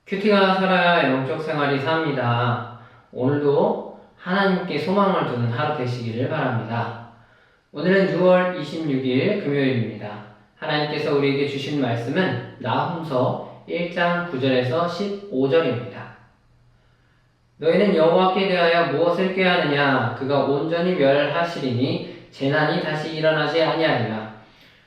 큐티가 살아야 영적 생활이 삽니다. 오늘도 하나님께 소망을 두는 하루 되시기를 바랍니다. 오늘은 6월 26일 금요일입니다. 하나님께서 우리에게 주신 말씀은 나훔서 1장 9절에서 15절입니다. 너희는 여호와께 대하여 무엇을 꾀하느냐? 그가 온전히 멸하시리니 재난이 다시 일어나지 아니하리라.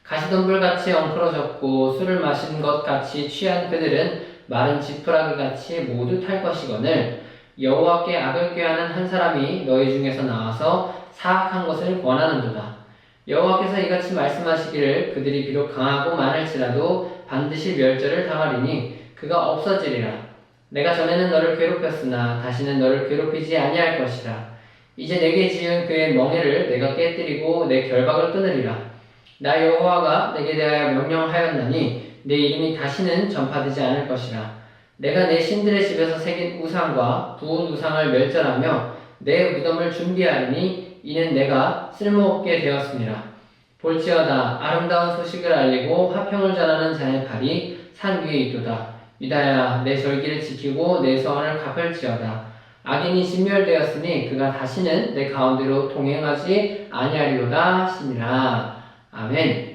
가시덤불같이 엉클어졌고 술을 마신 것 같이 취한 그들은 마른 지푸라기 같이 모두 탈 것이거늘 여호와께 악을 꾀하는 한 사람이 너희 중에서 나와서 사악한 것을 권하는도다. 여호와께서 이같이 말씀하시기를 그들이 비록 강하고 많을지라도 반드시 멸절을 당하리니 그가 없어지리라. 내가 전에는 너를 괴롭혔으나 다시는 너를 괴롭히지 아니할 것이라. 이제 내게 지은 그의 멍에를 내가 깨뜨리고 내 결박을 끊으리라. 나 여호와가 내게 대하여 명령하였나니 내 이름이 다시는 전파되지 않을 것이라. 내가 내 신들의 집에서 새긴 우상과 부은 우상을 멸절하며 내 무덤을 준비하리니 이는 내가 쓸모없게 되었습니다. 볼지어다 아름다운 소식을 알리고 화평을 전하는 자의 발이 산 위에 있도다. 유다야 내 절기를 지키고 내 서원을 갚을지어다. 악인이 진멸되었으니 그가 다시는 내 가운데로 동행하지 아니하리로다 하시니라. 아멘.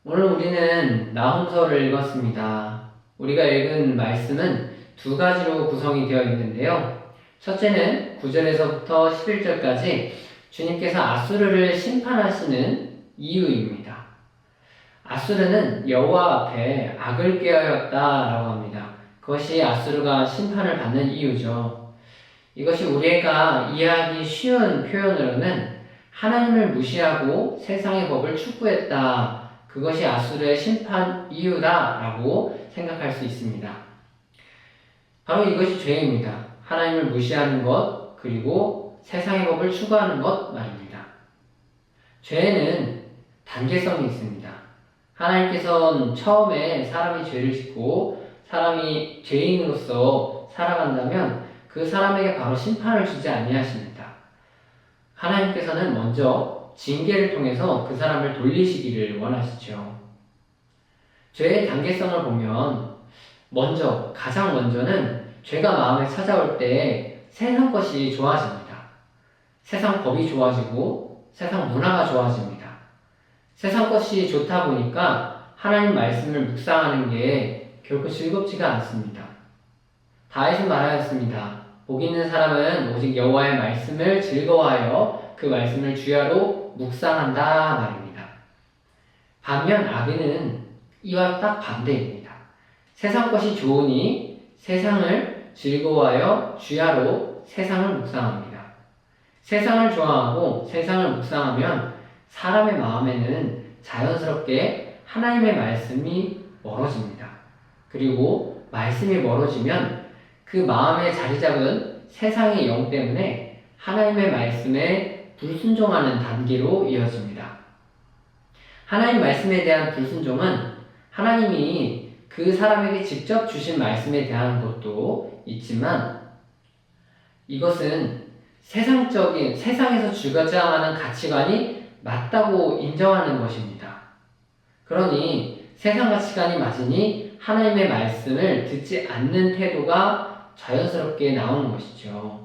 오늘 우리는 나훔서를 읽었습니다. 우리가 읽은 말씀은 두 가지로 구성이 되어 있는데요. 첫째는 9절에서부터 11절까지 주님께서 아수르를 심판하시는 이유입니다. 아수르는 여호와 앞에 악을 꾀하였다라고 합니다. 그것이 아수르가 심판을 받는 이유죠. 이것이 우리가 이해하기 쉬운 표현으로는 하나님을 무시하고 세상의 법을 추구했다. 그것이 아수르의 심판 이유다라고 생각할 수 있습니다. 바로 이것이 죄입니다. 하나님을 무시하는 것, 그리고 세상의 법을 추구하는 것 말입니다. 죄에는 단계성이 있습니다. 하나님께서는 처음에 사람이 죄를 짓고 사람이 죄인으로서 살아간다면 그 사람에게 바로 심판을 주지 아니하십니다. 하나님께서는 먼저 징계를 통해서 그 사람을 돌리시기를 원하시죠. 죄의 단계성을 보면 가장 먼저는 죄가 마음에 찾아올 때 세상 것이 좋아집니다. 세상 법이 좋아지고 세상 문화가 좋아집니다. 세상 것이 좋다 보니까 하나님 말씀을 묵상하는 게 결코 즐겁지가 않습니다. 다윗은 말하였습니다. 복 있는 사람은 오직 여호와의 말씀을 즐거워하여 그 말씀을 주야로 묵상한다 말입니다. 반면 악인은 이와 딱 반대입니다. 세상 것이 좋으니 세상을 즐거워하여 주야로 세상을 묵상합니다. 세상을 좋아하고 세상을 묵상하면 사람의 마음에는 자연스럽게 하나님의 말씀이 멀어집니다. 그리고 말씀이 멀어지면 그 마음에 자리 잡은 세상의 영 때문에 하나님의 말씀에 불순종하는 단계로 이어집니다. 하나님 말씀에 대한 불순종은 하나님이 그 사람에게 직접 주신 말씀에 대한 것도 있지만 이것은 세상에서 주장하는 가치관이 맞다고 인정하는 것입니다. 그러니 세상 가치관이 맞으니 하나님의 말씀을 듣지 않는 태도가 자연스럽게 나오는 것이죠.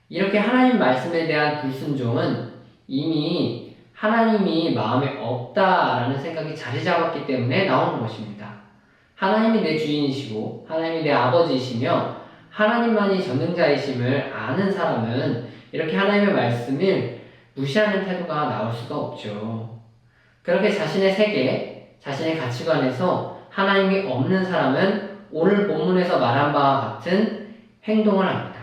이렇게 하나님 말씀에 대한 불순종은 이미 하나님이 마음에 없다라는 생각이 자리 잡았기 때문에 나오는 것입니다. 하나님이 내 주인이시고 하나님이 내 아버지이시며 하나님만이 전능자이심을 아는 사람은 이렇게 하나님의 말씀을 무시하는 태도가 나올 수가 없죠. 그렇게 자신의 세계, 자신의 가치관에서 하나님이 없는 사람은 오늘 본문에서 말한 바와 같은 행동을 합니다.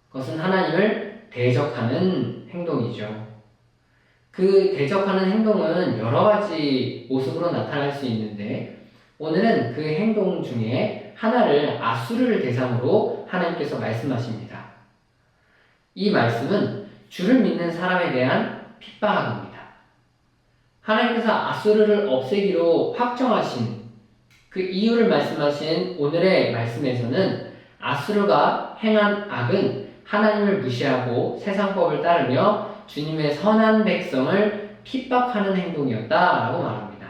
그것은 하나님을 대적하는 행동이죠. 그 대적하는 행동은 여러 가지 모습으로 나타날 수 있는데 오늘은 그 행동 중에 하나를 아수르를 대상으로 하나님께서 말씀하십니다. 이 말씀은 주를 믿는 사람에 대한 핍박입니다. 하나님께서 아수르를 없애기로 확정하신 그 이유를 말씀하신 오늘의 말씀에서는 아수르가 행한 악은 하나님을 무시하고 세상법을 따르며 주님의 선한 백성을 핍박하는 행동이었다라고 말합니다.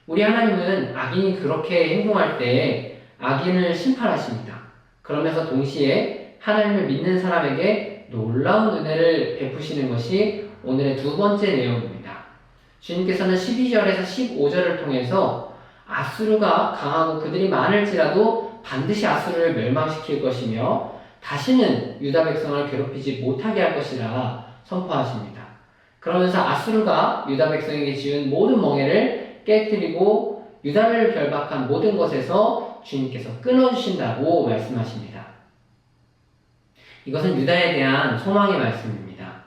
우리 하나님은 악인이 그렇게 행동할 때 악인을 심판하십니다. 그러면서 동시에 하나님을 믿는 사람에게 놀라운 은혜를 베푸시는 것이 오늘의 두 번째 내용입니다. 주님께서는 12절에서 15절을 통해서 아수르가 강하고 그들이 많을지라도 반드시 아수르를 멸망시킬 것이며 다시는 유다 백성을 괴롭히지 못하게 할 것이라 선포하십니다. 그러면서 아수르가 유다 백성에게 지은 모든 멍에를 깨뜨리고 유다를 결박한 모든 것에서 주님께서 끊어주신다고 말씀하십니다. 이것은 유다에 대한 소망의 말씀입니다.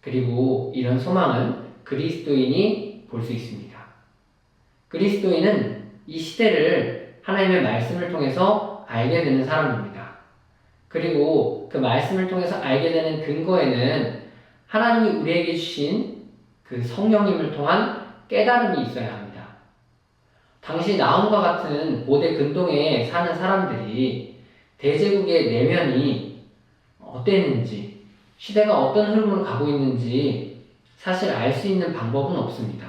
그리고 이런 소망은 그리스도인이 볼 수 있습니다. 그리스도인은 이 시대를 하나님의 말씀을 통해서 알게 되는 사람입니다. 그리고 그 말씀을 통해서 알게 되는 근거에는 하나님이 우리에게 주신 그 성령님을 통한 깨달음이 있어야 합니다. 당시 나움과 같은 고대 근동에 사는 사람들이 대제국의 내면이 어땠는지, 시대가 어떤 흐름으로 가고 있는지 사실 알 수 있는 방법은 없습니다.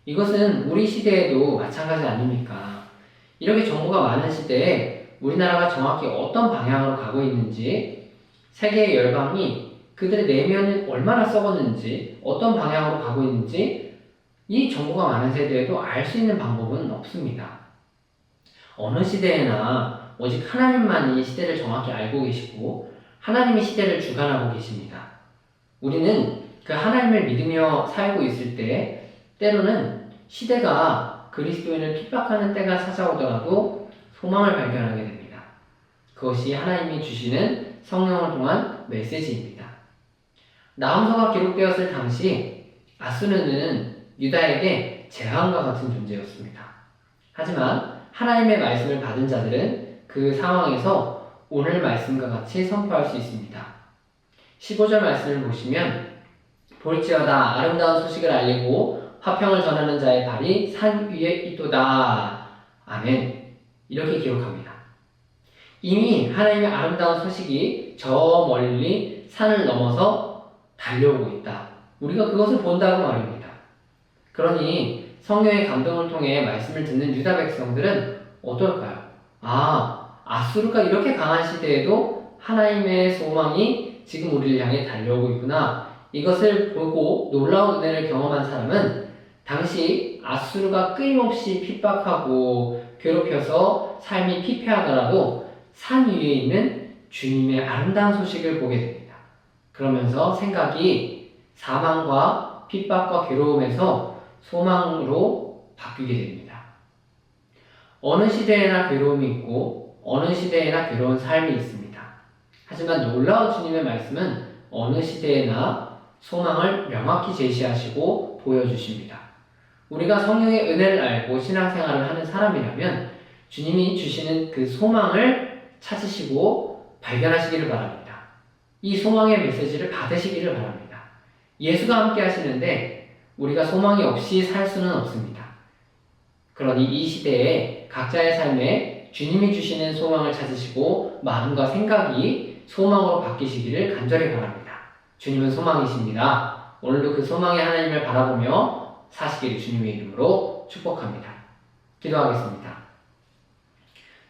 이것은 우리 시대에도 마찬가지 아닙니까? 이렇게 정보가 많은 시대에 우리나라가 정확히 어떤 방향으로 가고 있는지, 세계의 열방이 그들의 내면이 얼마나 썩었는지, 어떤 방향으로 가고 있는지 이 정보가 많은 세대에도 알 수 있는 방법은 없습니다. 어느 시대에나 오직 하나님만이 시대를 정확히 알고 계시고 하나님이 시대를 주관하고 계십니다. 우리는 그 하나님을 믿으며 살고 있을 때 때로는 시대가 그리스도인을 핍박하는 때가 찾아오더라도 소망을 발견하게 됩니다. 그것이 하나님이 주시는 성령을 통한 메시지입니다. 나훔서가 기록되었을 당시 아수르는 유다에게 재앙과 같은 존재였습니다. 하지만 하나님의 말씀을 받은 자들은 그 상황에서 오늘 말씀과 같이 선포할 수 있습니다. 15절 말씀을 보시면 볼지어다 아름다운 소식을 알리고 화평을 전하는 자의 발이 산 위에 있도다. 아멘. 이렇게 기록합니다. 이미 하나님의 아름다운 소식이 저 멀리 산을 넘어서 달려오고 있다. 우리가 그것을 본다고 말입니다. 그러니 성령의 감동을 통해 말씀을 듣는 유다 백성들은 어떨까요? 아수르가 이렇게 강한 시대에도 하나님의 소망이 지금 우리를 향해 달려오고 있구나. 이것을 보고 놀라운 은혜를 경험한 사람은 당시 아수르가 끊임없이 핍박하고 괴롭혀서 삶이 피폐하더라도 산 위에 있는 주님의 아름다운 소식을 보게 됩니다. 그러면서 생각이 사망과 핍박과 괴로움에서 소망으로 바뀌게 됩니다. 어느 시대에나 괴로움이 있고 어느 시대에나 괴로운 삶이 있습니다. 하지만 놀라운 주님의 말씀은 어느 시대에나 소망을 명확히 제시하시고 보여주십니다. 우리가 성령의 은혜를 알고 신앙생활을 하는 사람이라면 주님이 주시는 그 소망을 찾으시고 발견하시기를 바랍니다. 이 소망의 메시지를 받으시기를 바랍니다. 예수가 함께 하시는데 우리가 소망이 없이 살 수는 없습니다. 그러니 이 시대에 각자의 삶에 주님이 주시는 소망을 찾으시고 마음과 생각이 소망으로 바뀌시기를 간절히 바랍니다. 주님은 소망이십니다. 오늘도 그 소망의 하나님을 바라보며 사시기를 주님의 이름으로 축복합니다. 기도하겠습니다.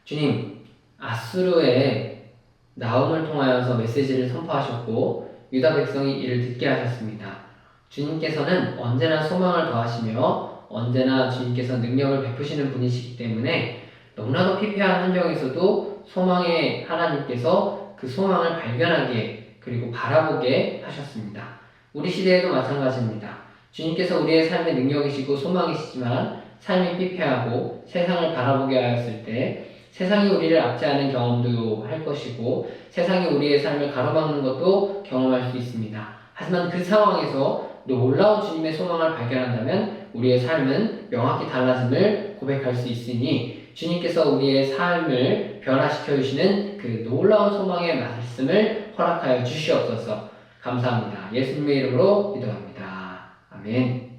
주님, 아수르의 나움을 통하여서 메시지를 선포하셨고 유다 백성이 이를 듣게 하셨습니다. 주님께서는 언제나 소망을 더하시며 언제나 주님께서 능력을 베푸시는 분이시기 때문에 너무나도 피폐한 환경에서도 소망의 하나님께서 그 소망을 발견하게 그리고 바라보게 하셨습니다. 우리 시대에도 마찬가지입니다. 주님께서 우리의 삶의 능력이시고 소망이시지만 삶이 피폐하고 세상을 바라보게 하였을 때 세상이 우리를 압제하는 경험도 할 것이고 세상이 우리의 삶을 가로막는 것도 경험할 수 있습니다. 하지만 그 상황에서 놀라운 주님의 소망을 발견한다면 우리의 삶은 명확히 달라짐을 고백할 수 있으니 주님께서 우리의 삶을 변화시켜 주시는 그 놀라운 소망의 말씀을 허락하여 주시옵소서. 감사합니다. 예수님의 이름으로 기도합니다. 아멘.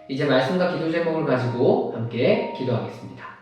이제 말씀과 기도 제목을 가지고 함께 기도하겠습니다.